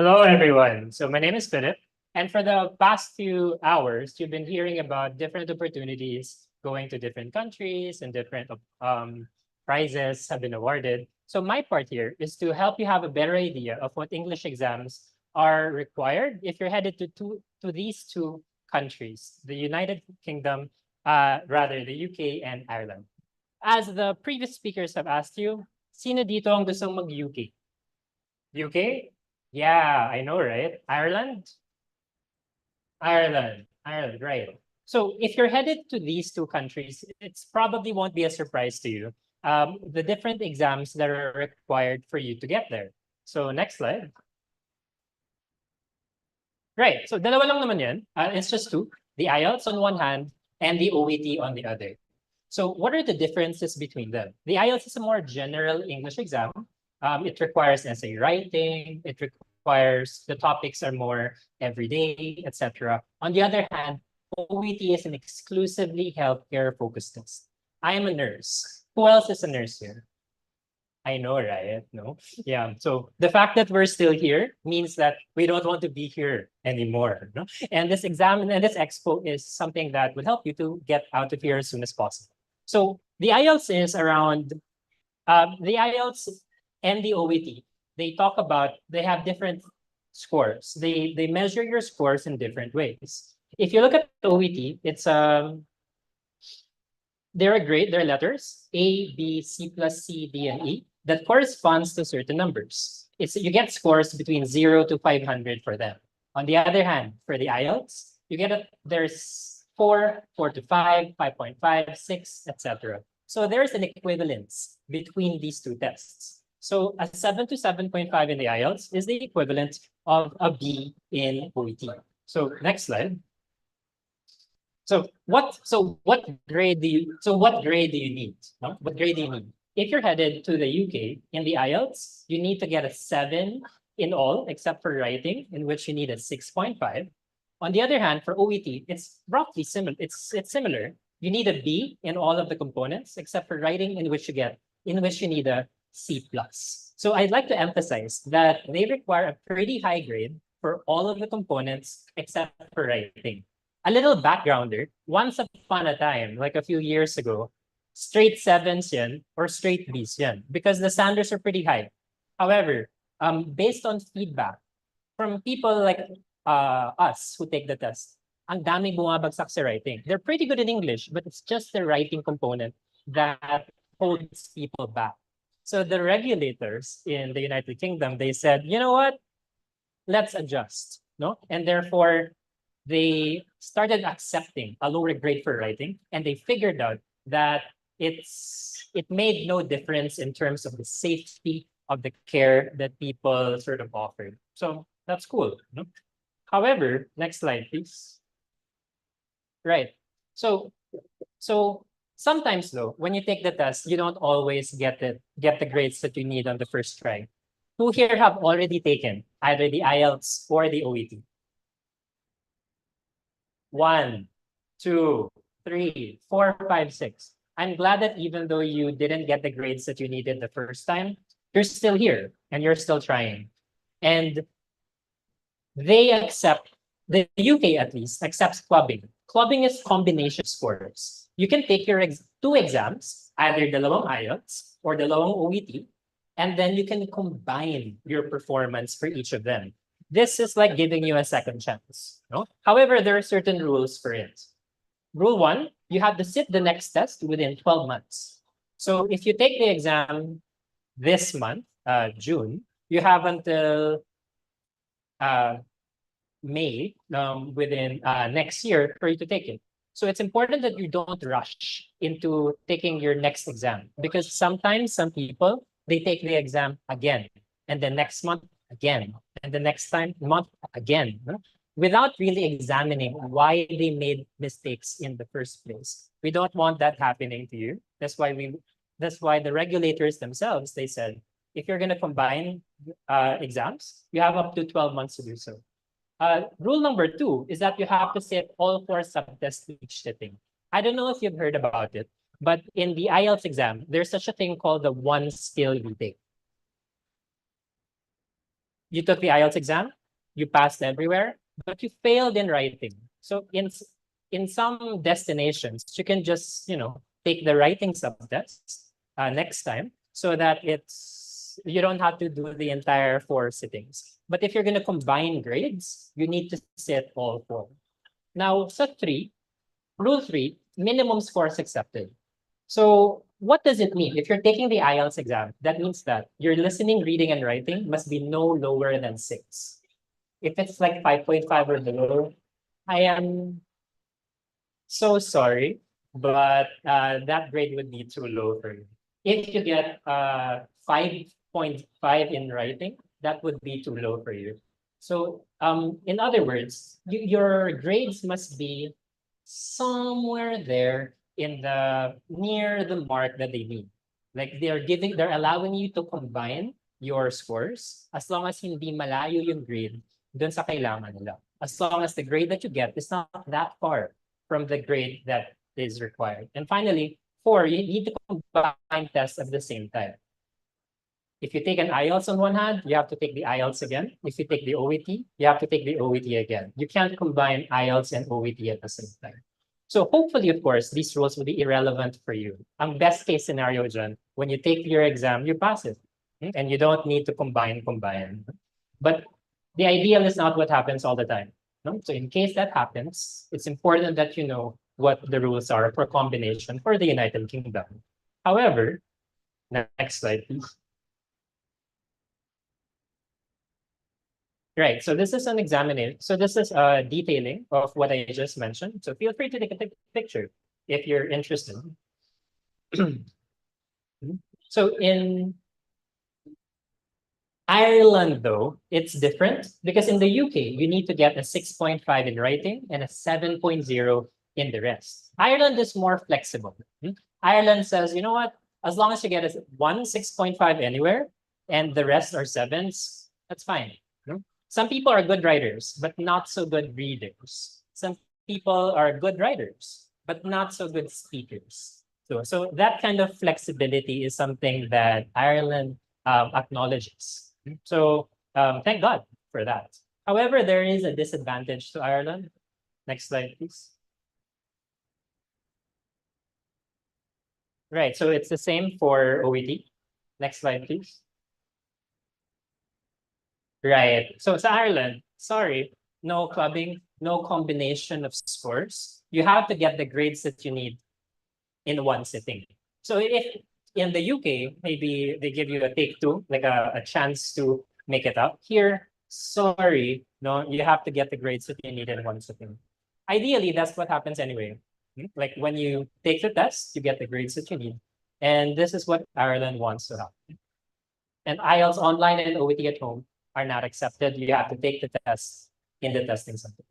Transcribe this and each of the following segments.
Hello, everyone. So my name is Philip, and for the past few hours, you've been hearing about different opportunities going to different countries and different prizes have been awarded. So my part here is to help you have a better idea of what English exams are required if you're headed to these two countries, the United Kingdom, rather the UK and Ireland. As the previous speakers have asked you, sino dito ang gustong mag-UK? UK? Yeah, I know, right? Ireland? Ireland, right. So if you're headed to these two countries, it's probably won't be a surprise to you. The different exams that are required for you to get there. So next slide. Right, so dalawa lang naman yan. It's just two, the IELTS on one hand and the OET on the other. So what are the differences between them? The IELTS is a more general English exam. It requires essay writing. It requires the topics are more everyday, etc. On the other hand, OET is an exclusively healthcare focused test. I am a nurse. Who else is a nurse here? I know, right? No? Yeah. So the fact that we're still here means that we don't want to be here anymore. No? And this exam and this expo is something that would help you to get out of here as soon as possible. So the IELTS is around the IELTS and the OET. They have different scores. They measure your scores in different ways. If you look at the OET, it's they're a grade, they're letters A, B, C plus C, D, and E that corresponds to certain numbers. You get scores between 0 to 500 for them. On the other hand, for the IELTS, there's 4, 4 to 5, 5.5, 6, etc. So there's an equivalence between these two tests. So a 7 to 7.5 in the IELTS is the equivalent of a B in OET. So next slide. So what grade do you need? No? What grade do you need? If you're headed to the UK in the IELTS, you need to get a 7 in all except for writing, in which you need a 6.5. On the other hand, for OET, it's roughly similar. It's similar. You need a B in all of the components except for writing, in which you need a C plus. So I'd like to emphasize that they require a pretty high grade for all of the components except for writing. A little backgrounder, once upon a time, like a few years ago, straight sevens yan or straight Bs yan because the standards are pretty high. However, based on feedback from people like us who take the test, ang daming bumabagsak sa writing. They're pretty good in English, but it's just the writing component that holds people back. So the regulators in the United Kingdom, they said, you know what? Let's adjust, no? And therefore, they started accepting a lower grade for writing, and they figured out that it made no difference in terms of the safety of the care that people sort of offered. So that's cool. No? However, next slide, please. Right. So sometimes though, when you take the test, you don't always get the grades that you need on the first try. Who here have already taken either the IELTS or the OET? 1, 2, 3, 4, 5, 6. I'm glad that even though you didn't get the grades that you needed the first time, you're still here and you're still trying. And they accept, the UK at least, accepts clubbing. Clubbing is combination scores. You can take your two exams, either dalawang IELTS or dalawang OET, and then you can combine your performance for each of them. This is like giving you a second chance. No? However, there are certain rules for it. Rule 1, you have to sit the next test within 12 months. So if you take the exam this month, June, you have until May within next year for you to take it. So it's important that you don't rush into taking your next exam because sometimes some people, they take the exam again and the next month again and the next month again, no? Without really examining why they made mistakes in the first place. We don't want that happening to you. That's why the regulators themselves, they said, if you're going to combine exams, you have up to 12 months to do so. Rule number 2 is that you have to sit all 4 subtests each sitting. I don't know if you've heard about it, but in the IELTS exam, there's such a thing called the one skill retake. You took the IELTS exam, you passed everywhere, but you failed in writing. So in some destinations, you can just, take the writing subtest next time so that you don't have to do the entire 4 sittings. But if you're going to combine grades, you need to sit all 4. Now, rule 3, minimum scores accepted. So what does it mean? If you're taking the IELTS exam, that means that your listening, reading, and writing must be no lower than 6. If it's like 5.5 or below, I am so sorry, but that grade would be too low for you. If you get 5.5 in writing, that would be too low for you. So in other words, your grades must be somewhere there in the near the mark that they need. Like they're allowing you to combine your scores as long as hindi malayo yung grade dun sa kailangan nila. As long as the grade that you get is not that far from the grade that is required. And finally, 4, you need to combine tests at the same time. If you take an IELTS on one hand, you have to take the IELTS again. If you take the OET, you have to take the OET again. You can't combine IELTS and OET at the same time. So hopefully, of course, these rules will be irrelevant for you. Ang best case scenario dyan, when you take your exam, you pass it. And you don't need to combine. But the ideal is not what happens all the time. No? So in case that happens, it's important that you know what the rules are for combination for the United Kingdom. However, next slide, please. Right. So this is an examining. So this is a detailing of what I just mentioned. So feel free to take a picture if you're interested. So in Ireland, though, it's different because in the UK, you need to get a 6.5 in writing and a 7.0 in the rest. Ireland is more flexible. Ireland says, you know what? As long as you get a 6.5 anywhere and the rest are 7s, that's fine. Some people are good writers, but not so good readers. Some people are good writers, but not so good speakers. So that kind of flexibility is something that Ireland acknowledges. So thank God for that. However, there is a disadvantage to Ireland. Next slide, please. Right, so it's the same for OET. Next slide, please. Right. So sa Ireland, sorry, no clubbing, no combination of scores. You have to get the grades that you need in one sitting. So if in the UK, maybe they give you a take two, like a chance to make it up. Here, sorry, no, you have to get the grades that you need in one sitting. Ideally, that's what happens anyway. Like when you take the test, you get the grades that you need. And this is what Ireland wants to have. And IELTS online and OET at home are not accepted. You have to take the test in the testing center.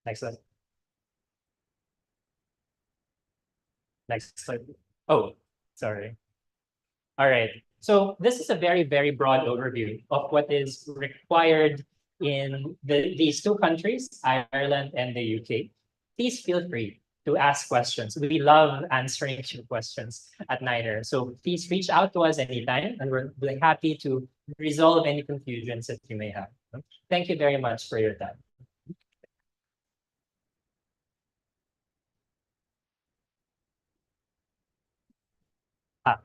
Next slide. Next slide. Oh, sorry. All right. So this is a very, very broad overview of what is required in these 2 countries, Ireland and the UK. Please feel free to ask questions. We love answering your questions at NIDER. So please reach out to us anytime, and we're happy to resolve any confusions that you may have. Thank you very much for your time. Ah.